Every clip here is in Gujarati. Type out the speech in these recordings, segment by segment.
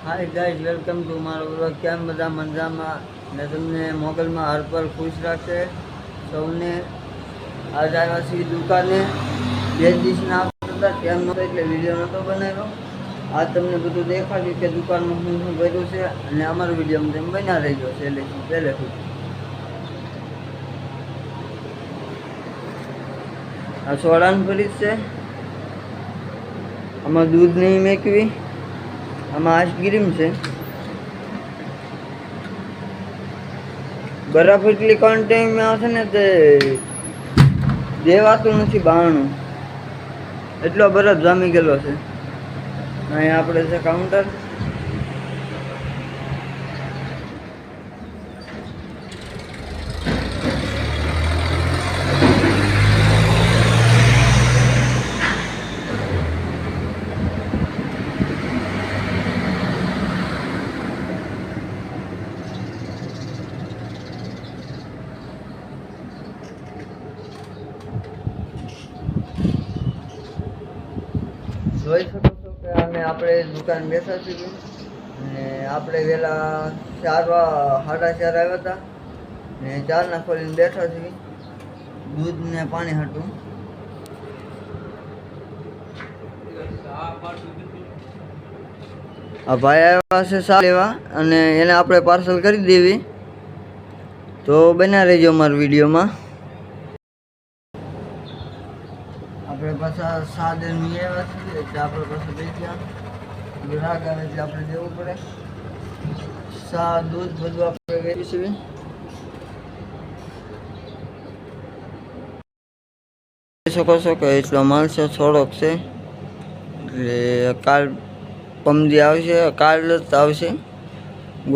હાય ગાઈઝ, વેલકમ ટુ મારો બ્લોગ. કેમ બધા મજામાં ને તમને મોગલમાં હર પર ખુશ રાખે સૌને. આજે આવ્યા છીએ દુકાને. બે દિવસના આવતા હતા કેમ નહોતો એટલે વિડીયો નહોતો બનાવ્યો. આજ તમને બધું દેખાડ્યું કે દુકાનમાં શું શું ભર્યું છે અને અમારો વિડીયો તમે બન્યા રહી ગયો પહેલે સુધી. આ સોડાની ફરીજ છે, આમાં દૂધ નહીં મેકવી, આમાં આઈસ્ક્રીમ છે. બરફ એટલી કન્ટેમ આવશે ને તે દેવાતું નથી બારણું, એટલો બરફ જામી ગયેલો છે. અહીંયા આપણે છે કાઉન્ટર. જોઈ શકો છો કે આપણે દુકાન બેસા છીએ અને આપણે વહેલા 4 સાડા 4 આવ્યા હતા ને 4 ખોલીને બેઠા છીએ દૂધ ને પાણી હાટું. આ ભાઈ આવ્યા છે સા લેવા અને એને આપણે પાર્સલ કરી દેવી. તો બન્યા રહેજો અમારા વિડીયોમાં. આપણે પાછા સાદે નહીં આવ્યા છીએ એટલે આપણે પાછા બેસ્યા ગ્રાહક આવે એટલે આપણે દેવું પડે. દૂધ બધું આપણે વેચીશું. જોઈ શકો છો કે એટલો માલ છે, થોડોક છે એટલે કાલ પમદી આવશે, કાલ જ આવશે.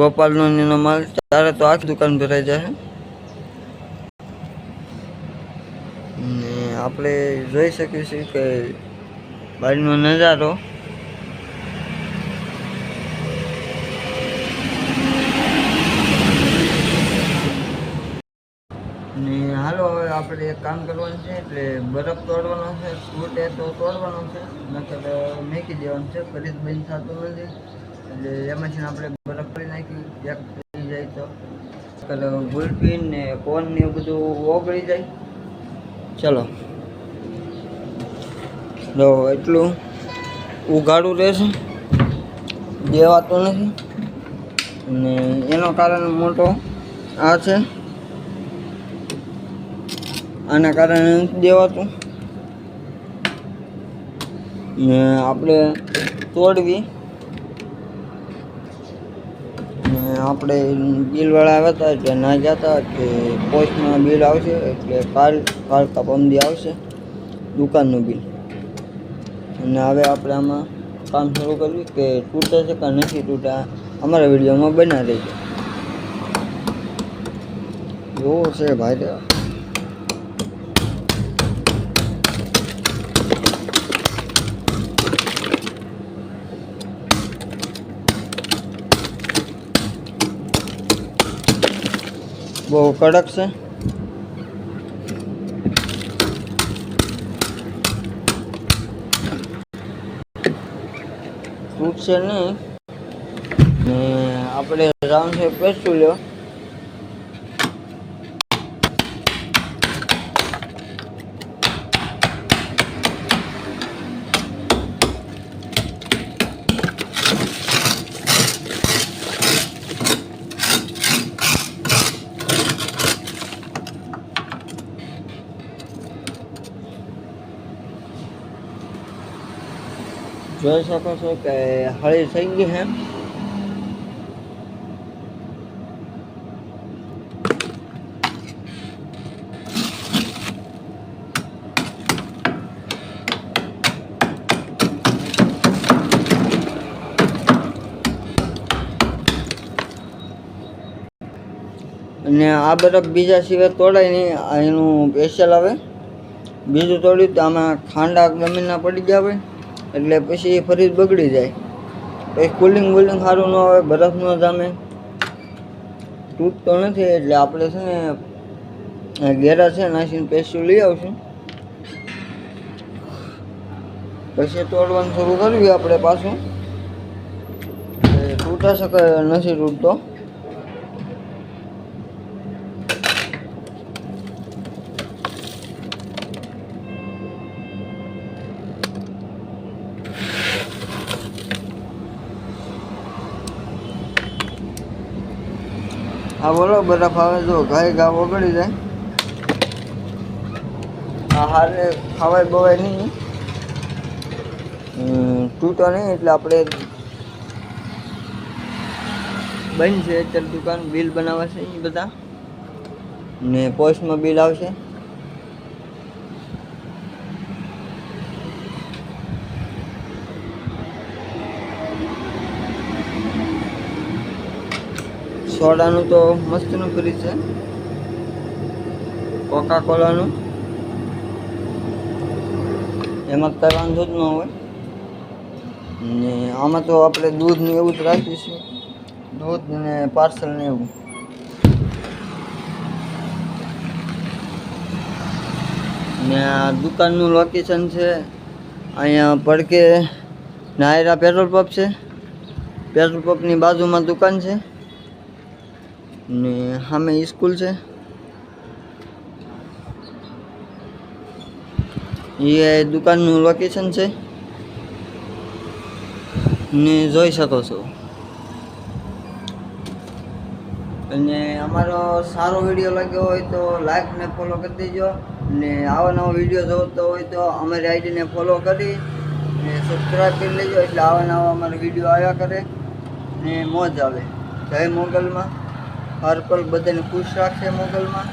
ગોપાલનો એનો માલ ત્યારે તો આખી દુકાન ભરાઈ જશે. આપણે જોઈ શકીએ છીએ કે બહારનો નજારો. ને હાલો હવે આપણે એક કામ કરવાનું છે એટલે બરફ તોડવાનો છે. ફૂટે તો તોડવાનો છે, નકર મેકી દેવાનું છે. ફરી બંધ થતું નથી એટલે એમાંથી આપણે બરફ કરી નાખી એક થઈ જાય તો ગુલપીન ને કોન ને એવું બધું ઓગળી જાય. ચલો જો એટલું ઉઘાડું રહેશે, દેવાતું નથી અને એનો કારણ મોટો આ છે. આના કારણે નથી દેવાતું ને આપણે તોડવી. ને આપણે બિલવાળા આવ્યા હતા એટલે ના જતા કે પોસ્ટમાં બિલ આવશે એટલે કાલ કા પમદી આવશે દુકાનનું બિલ. અને હવે આપણે આમાં કામ શરૂ કર્યું કે તૂટે છે કે નથી તૂટા અમારા વિડીયોમાં બના રહેજો. એવું છે ભાઈ. બહુ કડક છે. તૂટશે નહીં ને આપણે રાઉન્ડ છે પેસ્ટું લ્યો. જોઈ શકો છો કે હળી થઈ ગઈ છે. અને આ બરફ બીજા સિવાય તોડાય નહીં, એનું સ્પેશિયલ આવે. બીજું તોડ્યું તો આમાં ખાંડા જમીનના પડી ગયા હોય એટલે પછી એ ફરી બગડી જાય. પછી કુલિંગ સારું ન આવે, બરફ ન જામે, તૂટતો નથી. એટલે આપણે છે ને ઘેરા છે નાખીને પેસ્ટું લઈ આવશું. પછી તોડવાનું શરૂ કરવી આપણે પાછું. તૂટા શકે નથી તૂટતો. હા બોલો, બરફ આવે તો ઘાય ઘા ઓગળી જાય. આ હારે ખાવાય બવાય નહીં, તૂટો નહીં. એટલે આપણે બંધ છે અત્યારે દુકાન. બિલ બનાવે છે એ બધા, ને પોસ્ટમાં બિલ આવશે. સોડાનું તો મસ્તનું ફ્રીજ છે, કોકા કોલાનું. એમાં કઈ વાંધો જ ન હોય. ને આમાં તો આપણે દૂધ ને એવું જ રાખીશું, દૂધ ને પાર્સલ ને એવું. ને આ દુકાનનું લોકેશન છે અહીંયા પડકે નાયરા પેટ્રોલ પંપ છે. પેટ્રોલ પંપની બાજુમાં દુકાન છે ને સામે સ્કૂલ છે. એ દુકાનનું લોકેશન છે ને જોઈ શકો છો. અને અમારો સારો વિડીયો લાગ્યો હોય તો લાઈક ને ફોલો કરી દેજો. ને આવા નવા વિડીયો જોતો હોય તો અમારી આઈડીને ફોલો કરી ને સબસ્ક્રાઈબ કરી લેજો. એટલે આવા નવા અમારા વિડીયો આવ્યા કરે ને મોજ આવે. જય મોગલમાં. હર પલ બધાને ખુશ રાખશે મોગલમાં.